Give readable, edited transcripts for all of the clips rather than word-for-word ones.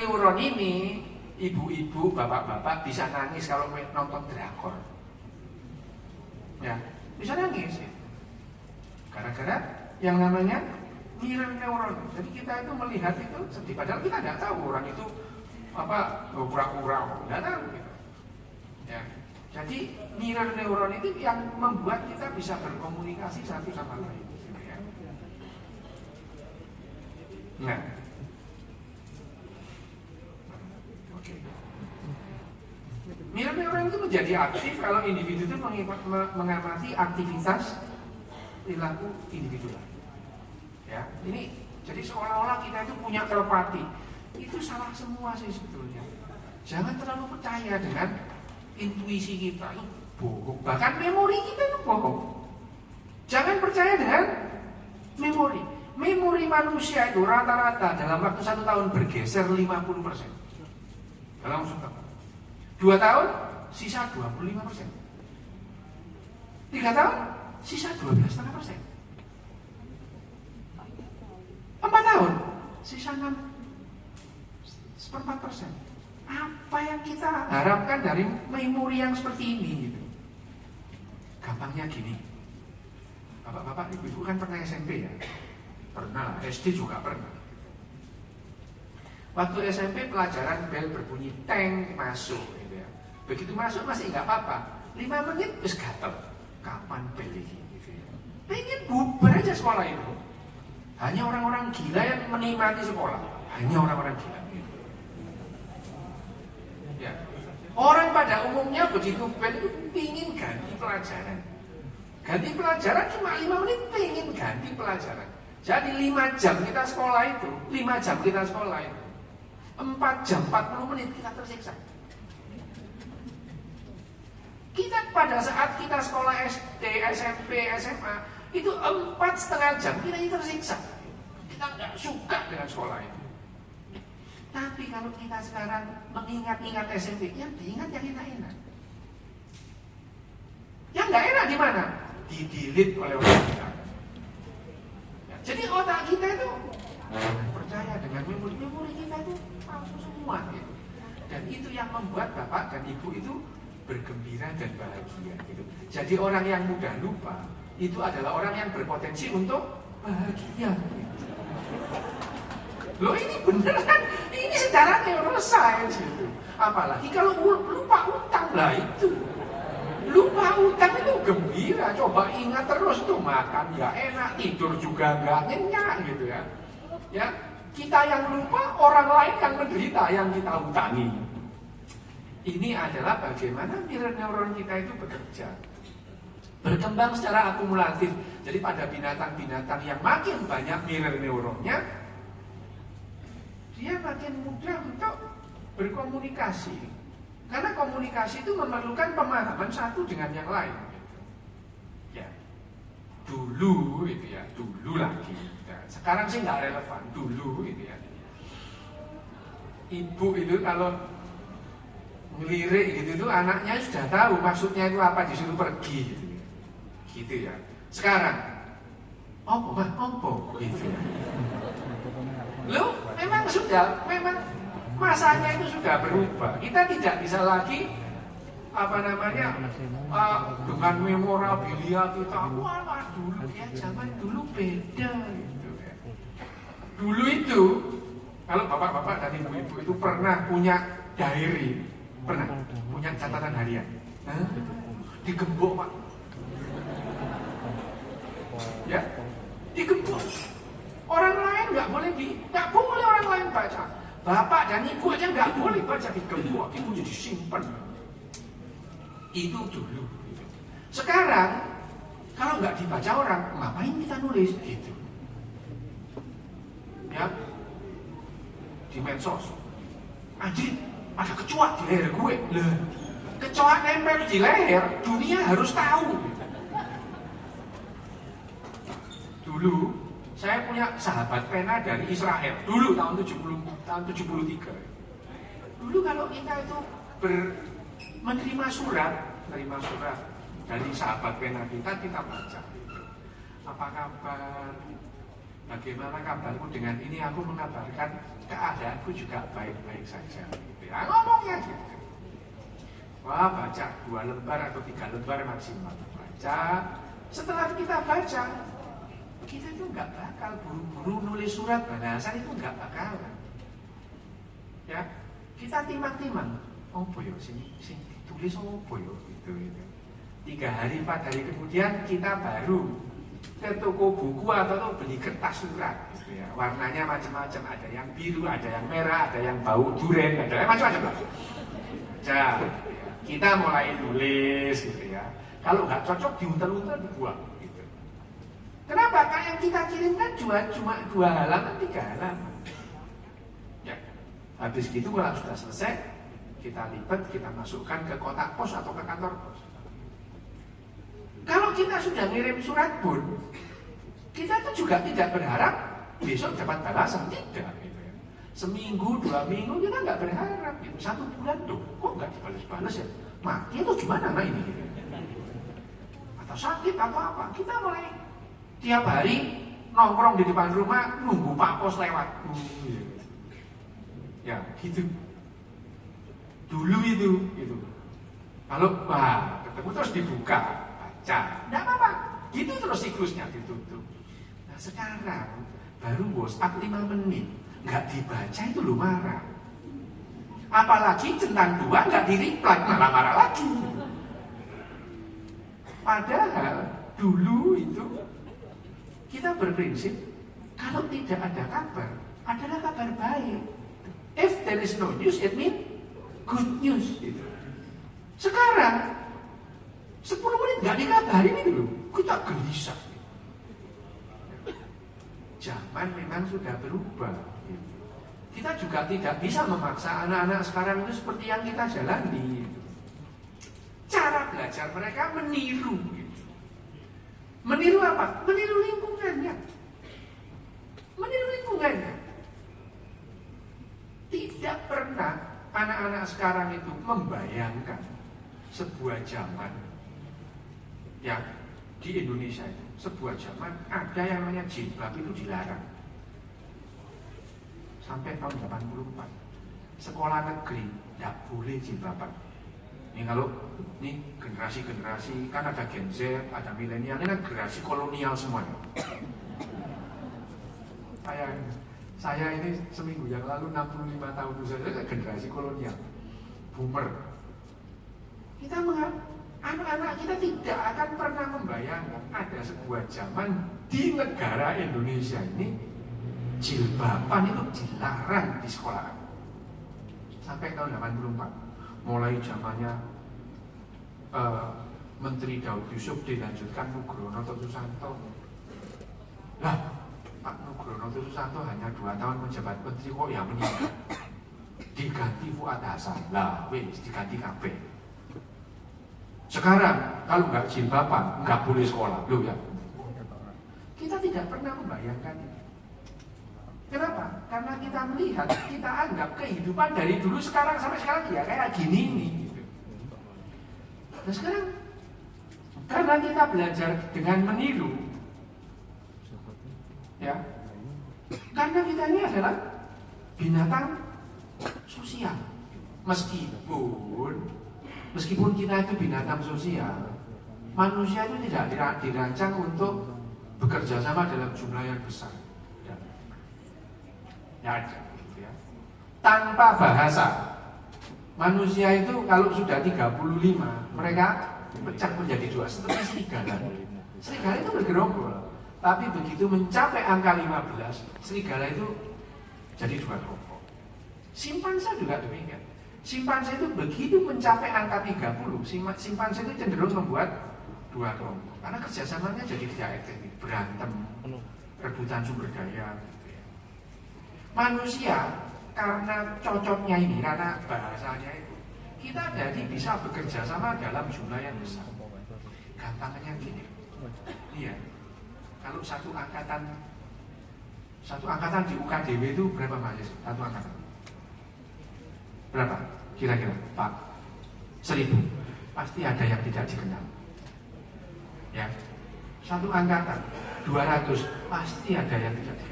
neuron ini, ibu-ibu, bapak-bapak bisa nangis kalau nonton drakor. Ya, bisa nangis. Gara-gara yang namanya mirror neuron. Jadi kita itu melihat itu sedih, padahal kita tidak tahu orang itu pura-pura, tidak tahu gitu. Ya. Jadi mirror neuron itu yang membuat kita bisa berkomunikasi satu sama lain. Gitu ya. Nah, oke. Mirror neuron itu menjadi aktif kalau individu itu mengamati aktivitas perilaku individu. Ya, ini jadi seolah-olah kita itu punya telepati. Itu salah semua sih sebetulnya. Jangan terlalu percaya dengan intuisi kita, itu bohong. Bahkan memori kita itu bohong. Jangan percaya dengan memori. Memori manusia itu rata-rata dalam waktu 1 tahun bergeser 50%. Dalam waktu 1 tahun. 2 tahun sisa 25%. 3 tahun sisa 12,5%. 4 tahun sisa 6,4%. Apa yang kita harapkan dari memori yang seperti ini gitu. Gampangnya gini. Bapak-bapak, ibu-ibu kan pernah SMP ya? Pernah, SD juga pernah. Waktu SMP pelajaran bel berbunyi teng masuk gitu ya. Begitu masuk masih nggak apa-apa. 5 menit terus gatel. Kapan bel ini gitu ya. Pengen bubar aja sekolah itu. Hanya orang-orang gila yang menikmati sekolah. Hanya orang-orang gila. Ya. Orang pada umumnya begitu bel itu pingin ganti pelajaran. Ganti pelajaran cuma 5 menit pingin ganti pelajaran. Jadi 5 jam kita sekolah itu, 5 jam kita sekolah itu, 4 jam 40 menit kita tersiksa. Kita pada saat kita sekolah SD, SMP, SMA itu 4,5 jam kita tersiksa. Kita nggak suka dengan sekolah itu. Tapi kalau kita sekarang mengingat-ingat SMP, yang diingat yang enak-enak. Yang nggak enak di mana? Didilit oleh orang kita. Ya, jadi otak kita itu percaya dengan memori kita itu palsu semua. Gitu. Dan itu yang membuat bapak dan ibu itu bergembira dan bahagia. Gitu. Jadi orang yang mudah lupa itu adalah orang yang berpotensi untuk bahagia. Gitu. Loh ini beneran, ini secara neuroscience gitu. Apalagi kalau lupa utang lah itu. Lupa utang itu gembira, coba ingat terus tuh makan nggak enak, tidur juga nggak nyenyak gitu ya. Ya, kita yang lupa, orang lain yang menderita yang kita utangi. Ini adalah bagaimana mirror neuron kita itu bekerja. Berkembang secara akumulatif. Jadi pada binatang-binatang yang makin banyak mirror neuronnya, dia makin mudah untuk berkomunikasi. Karena komunikasi itu memerlukan pemahaman satu dengan yang lain. Ya, dulu itu ya, dulu lagi. Ya, sekarang sih nggak relevan. Dulu itu ya. Ibu itu kalau ngelirik gitu, anaknya sudah tahu maksudnya itu apa, disuruh pergi gitu. Gitu ya. Sekarang, opo gitu. Loh, memang masanya itu sudah berubah. Kita tidak bisa lagi dengan memorabilia kita. Wah, dulu ya zaman dulu beda gitu ya. Dulu itu kalau bapak-bapak dan ibu-ibu itu pernah punya diary, pernah punya catatan harian. Digembok, Pak. Ya, digembok. Orang lain nggak boleh orang lain baca. Bapak dan ibu aja nggak boleh baca, digembok, itu jadi simpen. Itu dulu. Sekarang kalau nggak dibaca orang, ngapain kita nulis gitu? Ya, di medsos. Anjir, ada kecoa di leher gue. Lah, kecoa nempel di leher, dunia harus tahu. Dulu saya punya sahabat pena dari Israel. Dulu tahun 73. Dulu kalau kita itu menerima surat dari sahabat pena kita baca. Apa kabar? bagaimana kabarmu? Dengan ini aku mengabarkan keadaanku juga baik-baik saja. Gitu ya. Ngomongnya gitu. Wah, baca 2 lembar atau 3 lembar maksimal. Baca. Setelah kita baca, kita itu nggak bakal buru-buru nulis surat balasan, itu nggak bakalan. Ya, kita timang-timang. Oh boyo, sini ditulis oh boyo gitu. 3 hari 4 hari kemudian kita baru ke toko buku atau beli kertas surat gitu ya. Warnanya macam-macam, ada yang biru, ada yang merah, ada yang bau durian, ada yang macam-macam. Baca, kita mulai nulis gitu ya. Kalau nggak cocok diuntel-untel dibuang gitu. Kenapa? Karena yang kita kirimkan cuma 2 halaman, 3 halaman. Ya, habis gitu kalau sudah selesai, kita lipat, kita masukkan ke kotak pos atau ke kantor pos. Kalau kita sudah ngirim surat pun, kita tuh juga tidak berharap besok dapat balasan, tidak gitu ya. Seminggu, 2 minggu kita nggak berharap gitu. 1 bulan tuh, kok nggak dibalas-balas ya? Mati atau gimana nah ini gitu. Atau sakit atau apa? Kita mulai tiap hari nongkrong di depan rumah nunggu Pak Pos lewat. Ya, gitu. Dulu itu. Kalau ketemu terus dibuka, baca. Enggak apa-apa. Gitu terus siklusnya ditutup. Nah, sekarang baru WhatsApp 5 menit, nggak dibaca itu lu marah. Apalagi centang 2 nggak di-reply, malah marah lagi. Padahal dulu itu kita berprinsip kalau tidak ada kabar adalah kabar baik. If there is no news, it means good news. Gitu. Sekarang 10 menit nggak dikabarin itu loh, kita gelisah. Zaman memang sudah berubah. Gitu. Kita juga tidak bisa memaksa anak-anak sekarang itu seperti yang kita jalani. Gitu. Cara belajar mereka meniru. Gitu. Meniru apa? Meniru lingkungannya. Tidak pernah anak-anak sekarang itu membayangkan sebuah zaman yang di Indonesia itu, sebuah zaman ada yang namanya jilbab itu dilarang. Sampai tahun 84 sekolah negeri tidak boleh jilbaban. Ini kalau ini generasi-generasi, kan ada Gen Z, ada milenial, ini kan generasi kolonial semuanya. Saya ini seminggu yang lalu 65 tahun saja generasi kolonial, boomer. Anak-anak kita tidak akan pernah membayangkan ada sebuah zaman di negara Indonesia ini jilbaban itu dilarang di sekolah. Sampai tahun 84. Mulai zamannya Menteri Daud Yusuf dilanjutkan Nugroho Susanto. Nah, Pak Nugroho Susanto hanya 2 tahun menjabat menteri kok yang meninggal. Diganti Fuad Hasan. Lah, wis diganti kabeh. Sekarang kalau nggak jilbaban nggak boleh sekolah, loh ya. Kita tidak pernah membayangkan itu. Kenapa? Karena kita melihat, kita anggap kehidupan dari dulu sekarang sampai sekarang ya kayak gini nih. Gitu. Nah sekarang, karena kita belajar dengan meniru, ya, karena kita ini adalah binatang sosial. Meskipun kita itu binatang sosial, manusia itu tidak dirancang untuk bekerja sama dalam jumlah yang besar. Ya, tanpa bahasa, manusia itu kalau sudah 35, mereka pecah menjadi 2, seperti serigala. Serigala itu bergerombol, tapi begitu mencapai angka 15, serigala itu jadi 2 kelompok. Simpanse juga demikian. Simpanse itu begitu mencapai angka 30, simpanse itu cenderung membuat 2 kelompok. Karena kerjasamanya jadi tidak efektif, berantem, rebutan sumber daya. Manusia karena cocoknya ini, karena bahasanya itu, kita jadi bisa bekerja sama dalam jumlah yang besar. Gampangnya gini, iya, kalau satu angkatan di UKDW itu berapa mahasiswa? Satu angkatan berapa? Kira-kira Pak? 1000. Pasti ada yang tidak dikenal. Ya, satu angkatan 200, pasti ada yang tidak dikenal.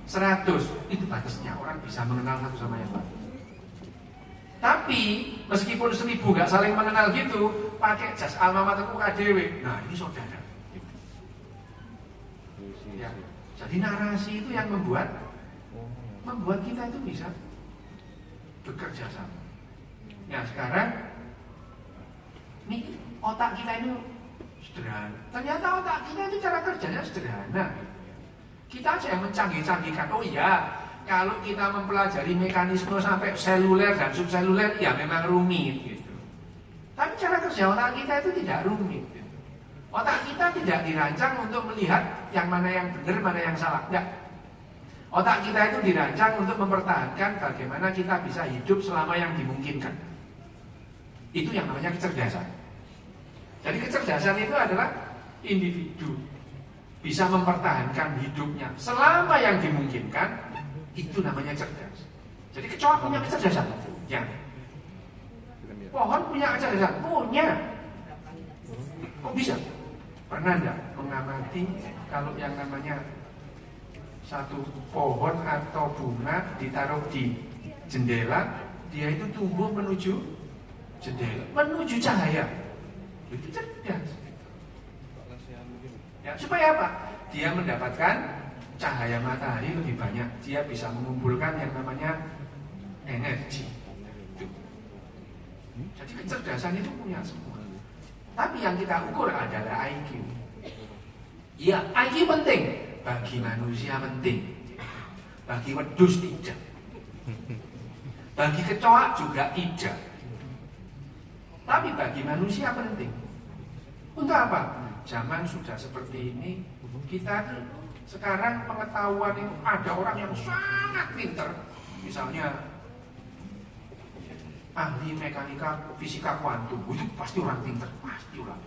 100, itu batasnya orang bisa mengenal satu sama yang lain. Tapi meskipun 1000 gak saling mengenal gitu, pakai jas alma materku KDW, nah ini saudara. Ya. Jadi narasi itu yang membuat kita itu bisa bekerja sama. Ya sekarang, nih otak kita ini sederhana. Ternyata otak kita itu cara kerjanya sederhana. Kita aja yang mencanggih-canggihkan. Oh iya, kalau kita mempelajari mekanisme sampai seluler dan subseluler, ya memang rumit gitu. Tapi cara kerja otak kita itu tidak rumit. Gitu. Otak kita tidak dirancang untuk melihat yang mana yang benar, mana yang salah. Enggak. Otak kita itu dirancang untuk mempertahankan bagaimana kita bisa hidup selama yang dimungkinkan. Itu yang namanya kecerdasan. Jadi kecerdasan itu adalah individu bisa mempertahankan hidupnya selama yang dimungkinkan, itu namanya cerdas. Jadi kecoa punya kecerdasan? Ya. Pohon punya kecerdasan? Punya. Kok bisa? Pernah enggak mengamati kalau yang namanya satu pohon atau bunga ditaruh di jendela, dia itu tumbuh menuju jendela, menuju cahaya. Itu cerdas. Ya, supaya apa? Dia mendapatkan cahaya matahari lebih banyak. Dia bisa mengumpulkan yang namanya energi. Jadi kecerdasan itu punya semua. Tapi yang kita ukur adalah IQ. Ya, IQ penting. Bagi manusia penting. Bagi wedus tidak. Bagi kecoa juga tidak. Tapi bagi manusia penting. Untuk apa? Zaman sudah seperti ini, kita tuh sekarang pengetahuan itu ada orang yang sangat pinter, misalnya ahli mekanika fisika kuantum, itu pasti orang pinter, pasti orang.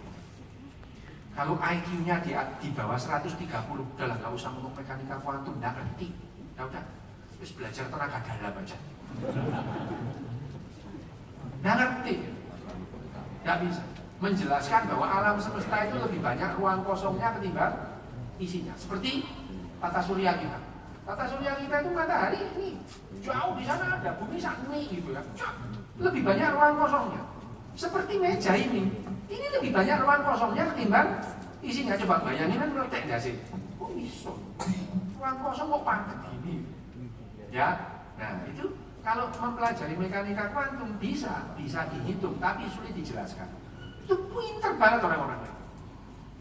Kalau IQ-nya di bawah 130, udah lah nggak usah ngomong mekanika kuantum, nggak ngerti, udah, terus belajar tenaga dalam aja, nggak ngerti, nggak bisa. Menjelaskan bahwa alam semesta itu lebih banyak ruang kosongnya ketimbang isinya. Seperti tata surya kita. Tata surya kita itu matahari ini jauh di sana ada bumi ini gitu ya. Lebih banyak ruang kosongnya. Seperti meja ini lebih banyak ruang kosongnya ketimbang isinya. Coba bayangin kan meletek nggak sih? Kok bisa? Ruang kosong kok padat gini? Ya, nah itu kalau mempelajari mekanika kuantum bisa dihitung, tapi sulit dijelaskan. Itu pinter banget orang-orangnya.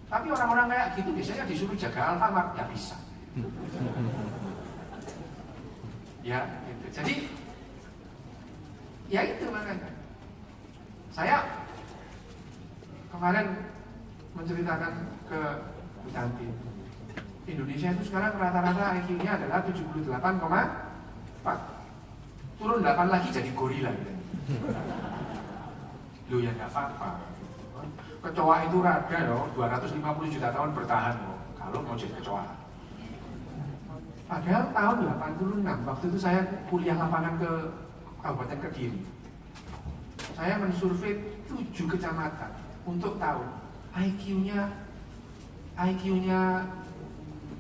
Tapi orang-orang kayak gitu biasanya disuruh jaga Alfamart, nggak bisa. Ya, gitu. Jadi, ya itu makanya. Saya kemarin menceritakan ke Bu Tanti, Indonesia itu sekarang rata-rata IQ-nya adalah 78,4. Turun 8 lagi jadi gorila. Gitu. Loh ya nggak apa-apa. Kecoa itu rada loh, 250 juta tahun bertahan loh, kalau mau jadi kecoa. Padahal tahun 86, waktu itu saya kuliah lapangan ke Kabupaten Kediri. Saya mensurvei 7 kecamatan untuk tahu IQ-nya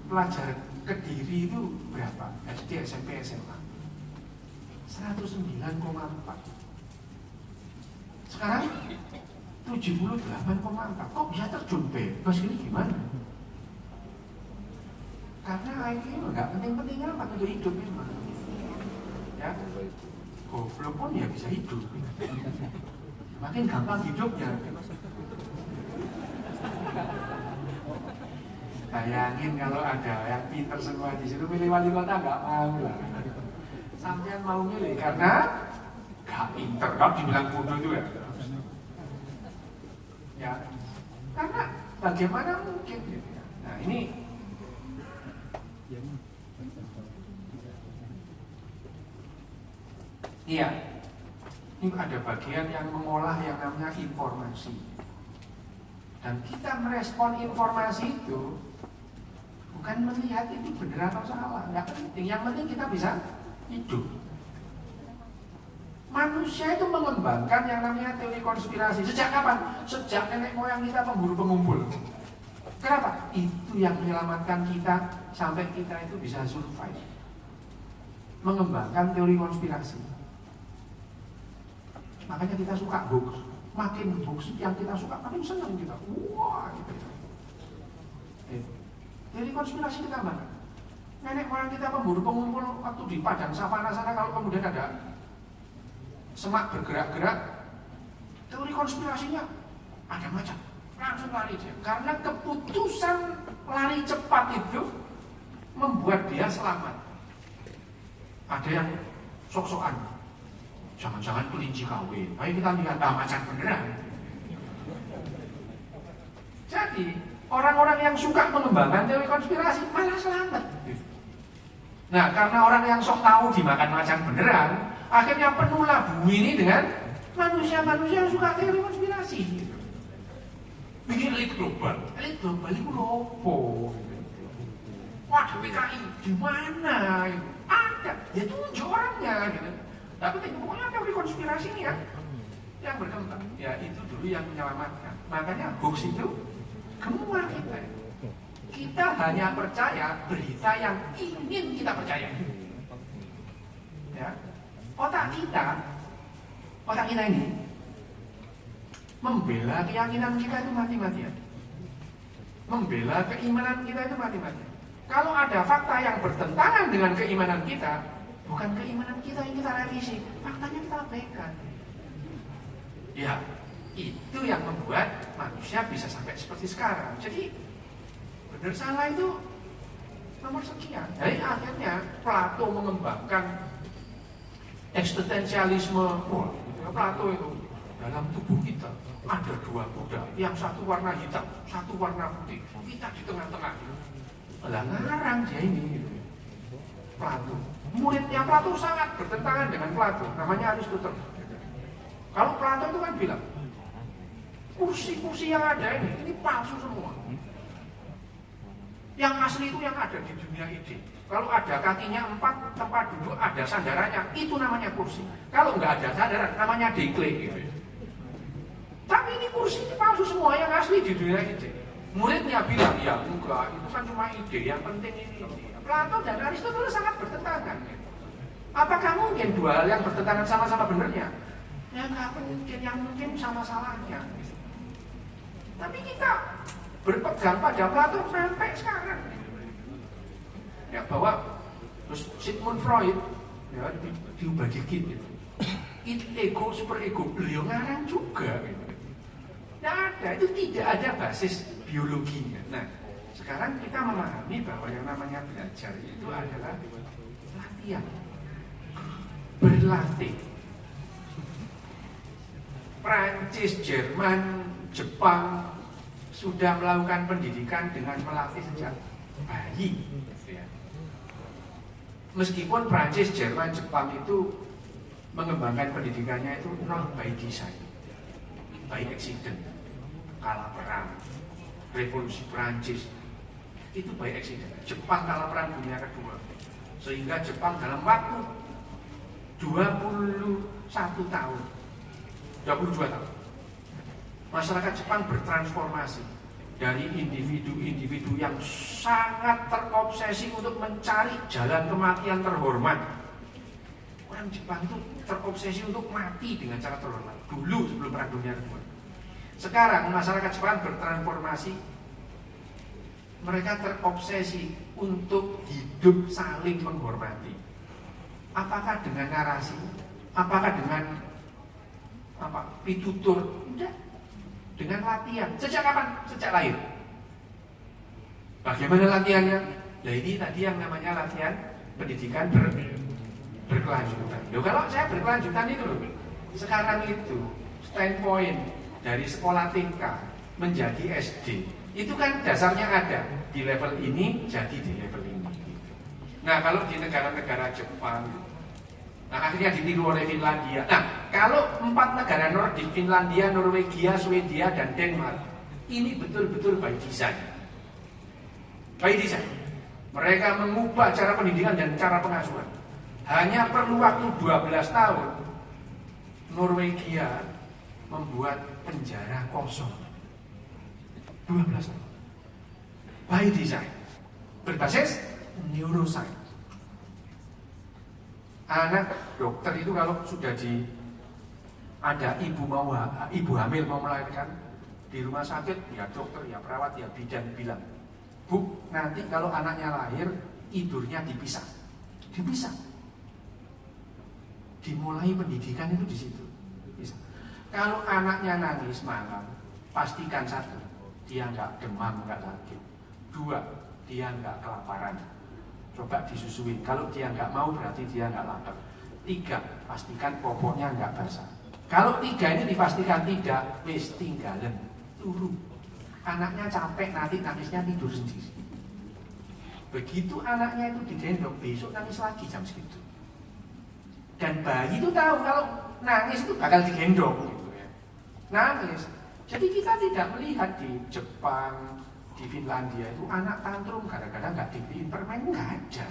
pelajar Kediri itu berapa? SD, SMP, SMA. 109,4. Sekarang 78,4. Kok bisa terjun bebas ini gimana? Karena IQ nggak penting-penting amat untuk hidup memang. Ya, goblok pun ya bisa hidup. Makin gampang hidupnya. Bayangin kalau ada yang pinter semua di situ, milih wali kota nggak mau lah. Sampean mau milih karena nggak pinter, kalau dibilang bodoh itu ya. Ya, karena bagaimana mungkin gitu ya. Nah ini iya, ini ada bagian yang mengolah yang namanya informasi. Dan kita merespon informasi itu bukan melihat itu benar atau salah, nggak penting. Yang penting kita bisa hidup. Manusia itu mengembangkan yang namanya teori konspirasi. Sejak kapan? Sejak nenek moyang kita pemburu pengumpul. Kenapa? Itu yang menyelamatkan kita sampai kita itu bisa survive. mengembangkan teori konspirasi. Makanya kita suka hoax. Makin hoax yang kita suka, makin senang kita. Wah, gitu. Teori konspirasi kita mana? Nenek moyang kita pemburu pengumpul waktu di padang savana sana, kalau kemudian ada semak bergerak-gerak, teori konspirasinya ada macam, langsung lari dia. Karena keputusan lari cepat itu membuat dia selamat. Ada yang sok-sokan, jangan-jangan kelinci kawin. Ayo kita lihat macan beneran. Jadi orang-orang yang suka mengembangkan teori konspirasi malah selamat. Nah, karena orang yang sok tahu dimakan macan beneran, akhirnya penuhlah bumi ini dengan manusia-manusia yang suka teori konspirasi. Bikin elit global itu lopo. Wah, PKI di mana? Ada, ya tunjuk orangnya gitu. Tapi pokoknya teori konspirasi ini ya yang berkembang. Ya itu dulu yang menyelamatkan. Makanya hoax itu gemar kita. Kita hanya percaya berita yang ingin kita percaya. Ya. Otak kita ini membela keyakinan kita itu mati-matian. Membela keimanan kita itu mati-matian. Kalau ada fakta yang bertentangan dengan keimanan kita, bukan keimanan kita yang kita revisi, faktanya kita abaikan. Ya, itu yang membuat manusia bisa sampai seperti sekarang. Jadi benar salah itu nomor sekian. Jadi akhirnya Plato mengembangkan eksistensialisme. Wah, Plato itu dalam tubuh kita ada dua kuda, yang satu warna hitam, satu warna putih. Kita di tengah-tengah. Lah ngarang dia ini gitu. Plato. Muridnya Plato sangat bertentangan dengan Plato, namanya Aristoteles. Kalau Plato itu kan bilang, kursi-kursi yang ada ini palsu semua. Yang asli itu yang ada di dunia ide. Kalau ada kakinya 4, tempat duduk ada sandarannya, itu namanya kursi. Kalau nggak ada sandaran, namanya dekle gitu. Tapi ini kursi ini palsu semua, yang asli di dunia ide. Muridnya bilang, ya enggak, itu kan cuma ide, yang penting ini. Plato dan Aristoteles sangat bertentangan. Apakah mungkin dua hal yang bertentangan sama-sama benernya? Ya nggak mungkin, yang mungkin sama salahnya. Tapi kita berpegang pada Plato sampai sekarang. Ya bahwa terus Sigmund Freud ya diubah dikit gitu. Ego super ego beliau ngarang juga gitu. Nah, itu tidak ada basis biologinya. Nah, sekarang kita memahami bahwa yang namanya belajar itu adalah latihan. Berlatih. Prancis, Jerman, Jepang sudah melakukan pendidikan dengan melatih sejak bayi. Meskipun Prancis, Jerman, Jepang itu mengembangkan pendidikannya itu not by design, by accident. Kalah perang, revolusi Prancis itu by accident. Jepang kalah perang dunia kedua, sehingga Jepang dalam waktu 21 tahun, 22 tahun, masyarakat Jepang bertransformasi dari individu-individu yang sangat terobsesi untuk mencari jalan kematian terhormat. Orang Jepang itu terobsesi untuk mati dengan cara terhormat dulu sebelum perang dunia kedua. Sekarang masyarakat Jepang bertransformasi, mereka terobsesi untuk hidup saling menghormati. Apakah dengan narasi? Apakah dengan pitutur? Tidak. Dengan latihan. Sejak kapan? Sejak lahir. Bagaimana latihannya? Nah ini tadi yang namanya latihan pendidikan berkelanjutan. Loh, kalau saya berkelanjutan itu loh, sekarang itu standpoint dari sekolah TK menjadi SD, itu kan dasarnya ada di level ini jadi di level ini. Nah kalau di negara-negara Jepang, nah akhirnya ditiru oleh Finlandia. Nah kalau 4 negara Nordik, Finlandia, Norwegia, Swedia, dan Denmark, ini betul-betul by design. By design. Mereka mengubah cara pendidikan dan cara pengasuhan. Hanya perlu waktu 12 tahun, Norwegia membuat penjara kosong. 12 tahun. By design. Berbasis neuroscience. Anak dokter itu kalau sudah ada ibu hamil mau melahirkan di rumah sakit, ya dokter, ya perawat, ya bidan bilang, Bu, nanti kalau anaknya lahir tidurnya dipisah. Dimulai pendidikan itu di situ. Bisa. Kalau anaknya nangis malam, pastikan satu, dia nggak demam, nggak sakit. Dua, dia nggak kelaparan. Coba disusui. Kalau dia nggak mau berarti dia nggak lapar. Tiga, pastikan popoknya nggak basah. Kalau tiga ini dipastikan tidak, wis tinggalan, turu. Anaknya capek, nanti nangisnya tidur sendiri. Begitu anaknya itu digendong, besok nangis lagi jam segitu. Dan bayi itu tahu kalau nangis itu bakal digendong gitu ya. Nangis. Jadi kita tidak melihat di Jepang, di Finlandia itu anak tantrum gara-gara nggak dibeliin permen, nggak ada.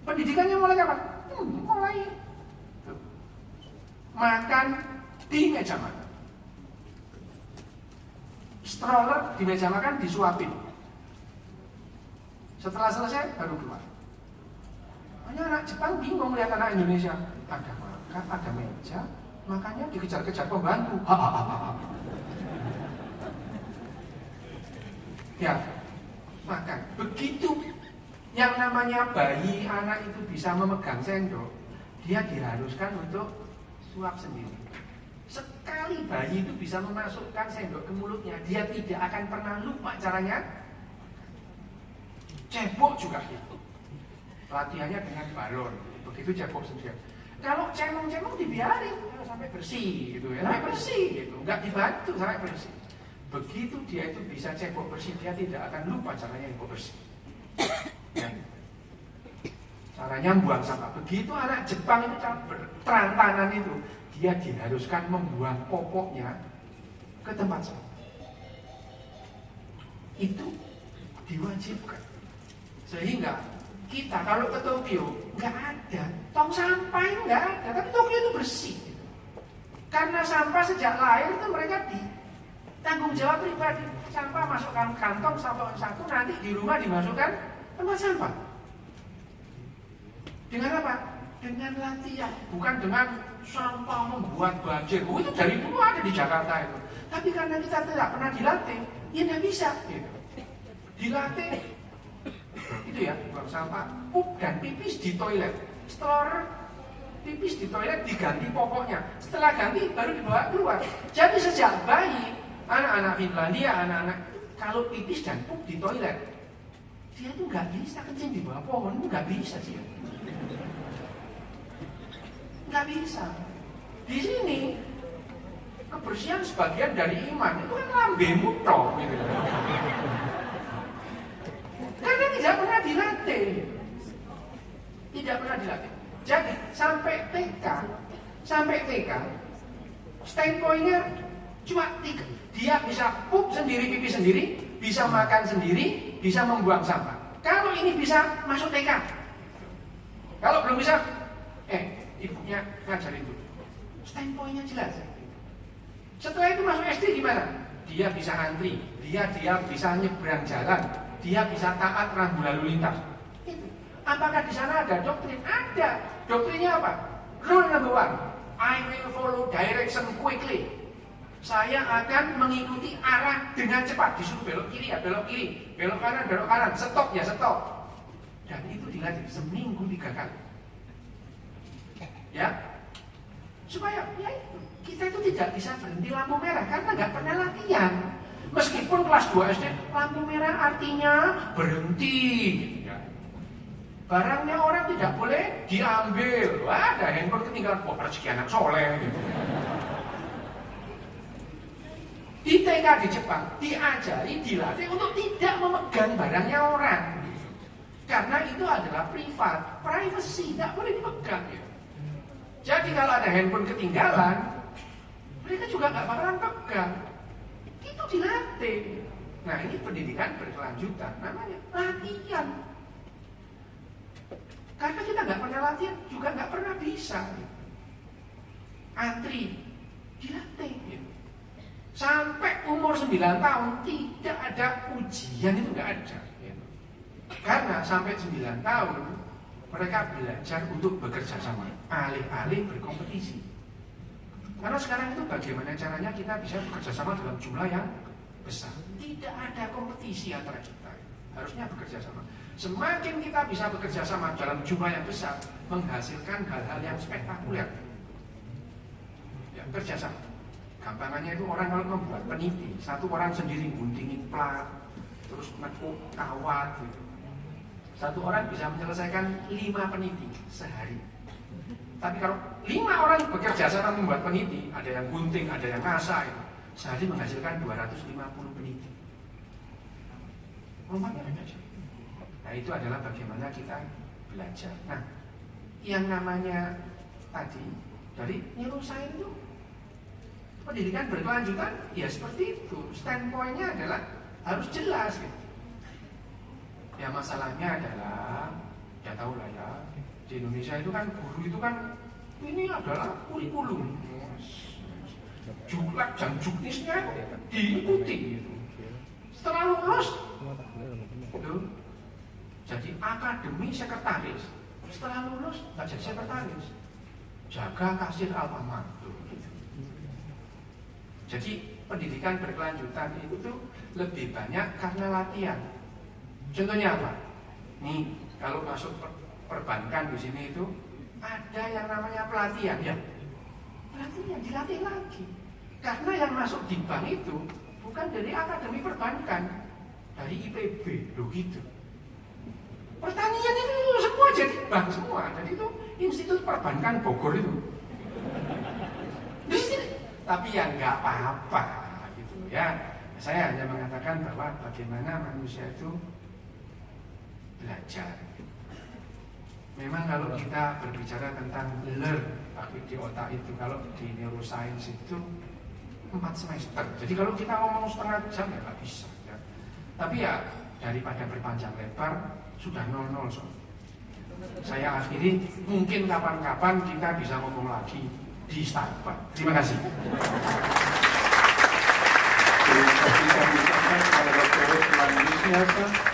Pendidikannya mulai kapan? Mulai makan di meja makan. Stroller di meja makan disuapin. Setelah selesai baru keluar. Hanya anak Jepang bingung melihat anak Indonesia. Ada makan, ada meja, makanya dikejar-kejar pembantu. Ya, makan. Begitu yang namanya bayi anak itu bisa memegang sendok, dia diharuskan untuk suap sendiri. Sekali bayi itu bisa memasukkan sendok ke mulutnya, dia tidak akan pernah lupa caranya. Cebok juga gitu. Latihannya dengan balon. Begitu cebok sendiri. Kalau cemong-cemong dibiarin sampai bersih gitu ya, sampai bersih gitu, nggak dibantu sampai bersih. Begitu dia itu bisa cebok bersih, dia tidak akan lupa caranya cebok bersih. Ya. Caranya membuang sampah. Begitu anak Jepang itu berantanan itu, dia diharuskan membuang popoknya ke tempat sampah. Itu diwajibkan. Sehingga kita kalau ke Tokyo nggak ada tong sampah, itu nggak ada, tapi Tokyo itu bersih. Karena sampah sejak lahir itu mereka tanggung jawab pribadi. Sampah masukkan kantong sampah satu, nanti di rumah dimasukkan tempat sampah. Dengan apa? Dengan latihan, bukan dengan sampah membuat banjir. Itu dari dulu ada di Jakarta itu. Tapi karena kita tidak pernah dilatih, ya tidak bisa. Gitu. Dilatih itu ya, buang sampah, pup dan pipis di toilet. Setelah pipis di toilet diganti popoknya. Setelah ganti baru dibawa keluar. Jadi sejak bayi, anak-anak Finlandia, anak-anak kalau pipis dan pup di toilet, dia tuh nggak bisa kencing di bawah pohon, nggak bisa dia. Nggak bisa. Di sini kebersihan sebagian dari iman, itu kan lambemu toh gitu. Karena tidak pernah dilatih. Tidak pernah dilatih. Jadi sampai TK, standpointnya cuma 3. Dia bisa pup sendiri, pipi sendiri, bisa makan sendiri, bisa membuang sampah. Kalau ini bisa masuk TK. Kalau belum bisa, ibunya ngajarin dulu. Standpointnya jelas. Setelah itu masuk SD gimana? Dia bisa antri, dia bisa nyebrang jalan, dia bisa taat rambu lalu lintas. Itu. Apakah di sana ada doktrin? Ada. Doktrinnya apa? Rule number 1, I will follow direction quickly. Saya akan mengikuti arah dengan cepat. Disuruh belok kiri ya belok kiri, belok kanan, stop ya stop. Dan itu dilatih seminggu 3 kali. Ya, supaya ya itu kita itu tidak bisa berhenti lampu merah karena nggak pernah latihan. Meskipun kelas 2 SD lampu merah artinya berhenti. Ya. Barangnya orang tidak boleh diambil. Wah, ada handphone ketinggalan, rezeki anak soleh. Gitu. Di TK di Jepang diajari, dilatih untuk tidak memegang barangnya orang. Karena itu adalah privacy, tidak boleh dipegang. Ya. Jadi kalau ada handphone ketinggalan, mereka juga nggak bakalan pegang. Itu dilatih. Nah ini pendidikan berkelanjutan, namanya latihan. Karena kita nggak pernah latihan, juga nggak pernah bisa. Antri, dilatih. Sampai umur 9 tahun tidak ada ujian, itu nggak ada. Karena sampai 9 tahun mereka belajar untuk bekerja sama, alih-alih berkompetisi. Karena sekarang itu bagaimana caranya kita bisa bekerja sama dalam jumlah yang besar. Tidak ada kompetisi antara kita, harusnya bekerja sama. Semakin kita bisa bekerja sama dalam jumlah yang besar, menghasilkan hal-hal yang spektakuler. Ya, kerja sama. Gampangannya itu orang kalau membuat peniti, satu orang sendiri guntingin plat, terus nekuk kawat gitu. Satu orang bisa menyelesaikan 5 peniti sehari. Tapi kalau 5 orang bekerja sama membuat peniti, ada yang gunting, ada yang ngasah, sehari menghasilkan 250 peniti. Rumahnya ada aja. Nah itu adalah bagaimana kita belajar. Nah yang namanya tadi dari neuroscience itu pendidikan berkelanjutan, ya seperti itu. Standpointnya adalah harus jelas gitu. Ya masalahnya adalah, ya tahu lah ya, di Indonesia itu kan guru itu kan ini adalah kurikulum, juklak dan juknisnya diikuti gitu. Setelah lulus gitu, jadi akademi sekretaris. Setelah lulus nggak jadi sekretaris, jaga kasir Alfamart gitu. Jadi pendidikan berkelanjutan itu tuh lebih banyak karena latihan. Contohnya apa? Nih, kalau masuk perbankan di sini itu ada yang namanya pelatihan ya. Pelatihan dilatih lagi. Karena yang masuk di bank itu bukan dari akademi perbankan, dari IPB, loh gitu. Pertanian itu semua jadi bank semua. Jadi itu Institut Perbankan Bogor itu. Di sini. Tapi ya nggak apa-apa gitu ya. Saya hanya mengatakan bahwa bagaimana manusia itu belajar. Memang kalau kita berbicara tentang learn di otak itu, kalau di neuroscience itu 4 semester. Jadi kalau kita ngomong setengah jam ya nggak bisa ya. Tapi ya daripada berpanjang lebar sudah 00 so. Saya akhiri, mungkin kapan-kapan kita bisa ngomong lagi di Starbucks. Terima kasih. Terima kasih kami ucapkan kepada Dr. Ruslan Wisniasa.